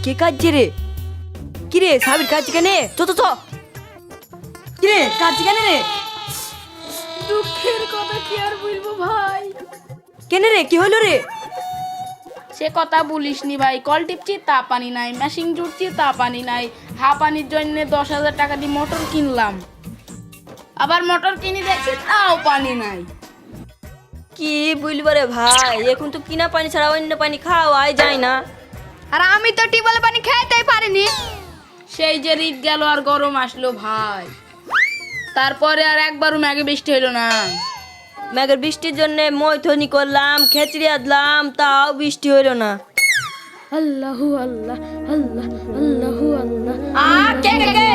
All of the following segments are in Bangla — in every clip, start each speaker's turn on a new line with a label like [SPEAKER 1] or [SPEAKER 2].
[SPEAKER 1] কে কাঁদছে রে? কিরে সাবির কাঁদছে কেন? চ কিরে কাঁদছে কেন রে?
[SPEAKER 2] দুঃখের কথা কি আর বলবো ভাই।
[SPEAKER 1] কেন রে, কি হলো রে?
[SPEAKER 2] সে কথা বলিসনি ভাই, কল টিপছি তা পানি নাই, মেশিন জুড়ছি তা পানি নাই, পানির জন্য 10,000 টাকা দিয়ে মোটর কিনলাম, আবার মোটর কিনে দেখছি তাও পানি নাই।
[SPEAKER 1] কি বলবো রে ভাই, এখন তো কিনা পানি ছাড়া অন্য পানি খাওয়াই যায় না।
[SPEAKER 3] আর আমি তো টিউবওয়েল পানি খেতেই পারিনি।
[SPEAKER 2] সেই যে রিট গেল আর গরম আসলো ভাই, তারপরে আর একবারও ম্যাগে বৃষ্টি হলো না।
[SPEAKER 1] মেঘের বৃষ্টির জন্য মৈথনি করলাম, খেচড়ি আদলাম, তাও বৃষ্টি হইলো না।
[SPEAKER 3] আল্লাহু আল্লাহ আল্লাহ আল্লাহু আল্লাহ
[SPEAKER 2] কে কে কে?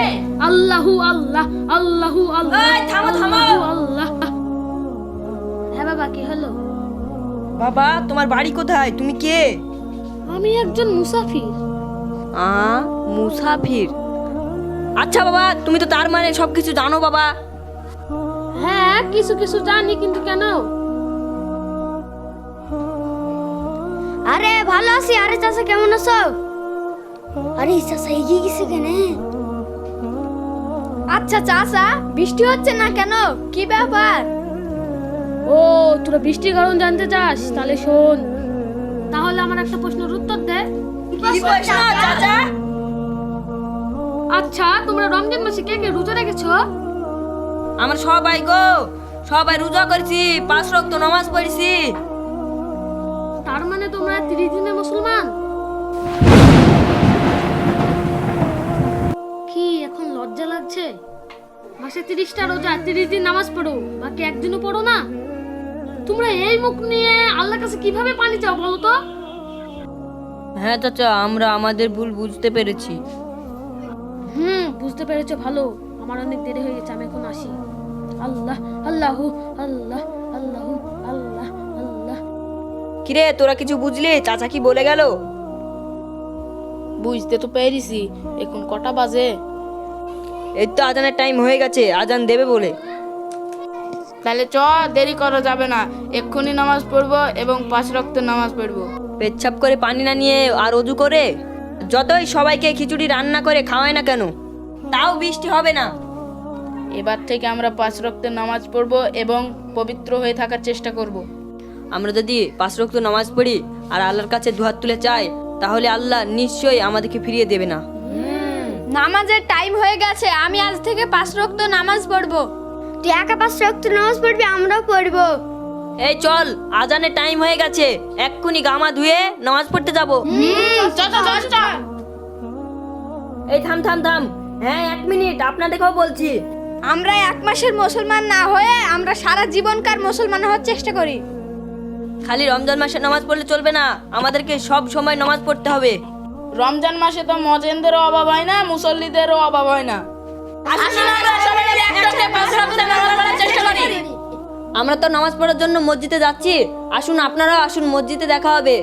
[SPEAKER 3] আল্লাহু আল্লাহ আল্লাহু আল্লাহ।
[SPEAKER 1] এই থামো থামো।
[SPEAKER 3] আল্লাহ। হ্যাঁ বাবা, কি হলো?
[SPEAKER 1] বাবা তোমার বাড়ি কোথায়? তুমি কে?
[SPEAKER 3] আমি একজন মুসাফির।
[SPEAKER 1] মুসাফির? আচ্ছা বাবা, তুমি তো তার মানে সবকিছু জানো বাবা।
[SPEAKER 3] হ্যাঁ, কিছু কিছু জানি, কিন্তু কেন? আরে ভালো আছি। আরে চাচা কেমন আছো? আরে চাচা এগিয়ে গেছে কেন? আচ্ছা চাচা, বৃষ্টি হচ্ছে না কেন? কি ব্যাপার? ও, তোরা বৃষ্টির কারণ জানতে চাস? তাহলে শোন। তাহলে আমার একটা প্রশ্নের উত্তর দে।
[SPEAKER 1] কি প্রশ্ন চাচা?
[SPEAKER 3] আচ্ছা, তোমরা রমজান মাসে কে কে রোজা রেখেছো?
[SPEAKER 1] আমরা সবাই গো, সবাই রোজা করেছি, 5 ওয়াক্ত নামাজ পড়েছি।
[SPEAKER 3] তার মানে তোমরা 30 দিনে মুসলমান? কি এখন লজ্জা লাগছে? মাসে 30টা রোজা, 30 দিন নামাজ পড়ো, বাকি একদিনও পড়ো না? তোমরা এই মুখ নিয়ে আল্লাহর কাছে কিভাবে পানি চাও বলো তো?
[SPEAKER 1] হ্যাঁ চাচা, আমরা আমাদের ভুল বুঝতে পেরেছি।
[SPEAKER 3] বুঝতে পেরেছো, ভালো। আমার অনেক দেরি হয়ে গেছে, আমি এখন আসি। আল্লাহ আল্লাহু আল্লাহ আল্লাহু আল্লাহ আল্লাহ।
[SPEAKER 1] কিরে তোরা কিছু বুঝলি? চাচা কি বলে গেল?
[SPEAKER 2] বুঝতে তো পেরেছি, এখন কটা বাজে?
[SPEAKER 1] এই তো আজানের টাইম হয়ে গেছে, আজান দেবে বলে।
[SPEAKER 2] তাহলে চ, দেরি করা যাবে না, এক্ষুনি নামাজ পড়বো এবং 5 ওয়াক্ত নামাজ পড়বো।
[SPEAKER 1] পেচ্ছাপ করে পানি না নিয়ে আর অজু করে যতই সবাইকে খিচুড়ি রান্না করে খাওয়ায় না কেন, তাও বৃষ্টি হবে না।
[SPEAKER 2] এবার থেকে আমরা 5 ওয়াক্ত নামাজ পড়বো এবং পবিত্র হয়ে থাকার চেষ্টা করব।
[SPEAKER 1] আমরা যদি 5 ওয়াক্ত নামাজ পড়ি আর আল্লাহর কাছে দুহাত তুলে চাই, তাহলে আল্লাহ নিশ্চয়ই আমাদেরকে ফিরিয়ে দেবে না।
[SPEAKER 3] নামাজের টাইম হয়ে গেছে, আমি আজ থেকে 5 ওয়াক্ত নামাজ পড়বো। তুই একা 5 ওয়াক্ত নামাজ পড়বি, আমরাও পড়বো।
[SPEAKER 1] এই চল, আজানের টাইম হয়ে গেছে, এক্ষুনি গামা ধুয়ে নামাজ পড়তে যাব। এই থাম থাম থাম, হ্যাঁ 1 মিনিট, আপনাদেরকেও বলছি।
[SPEAKER 3] আমরা 1 মাসের মুসলমান না হয়ে আমরা সারা জীবনকার মুসলমান হওয়ার চেষ্টা করি।
[SPEAKER 1] খালি রমজান মাসে নামাজ পড়লে চলবে না, আমাদেরকে সব সময় নামাজ পড়তে হবে।
[SPEAKER 2] রমজান মাসে তো মজেন্দেরও অভাব হয় না, মুসল্লিদেরও অভাব হয় না।
[SPEAKER 1] আমরা তো নামাজ পড়ার জন্য মসজিদে যাচ্ছি, আসুন আপনারাও আসুন, মসজিদে দেখা হবে।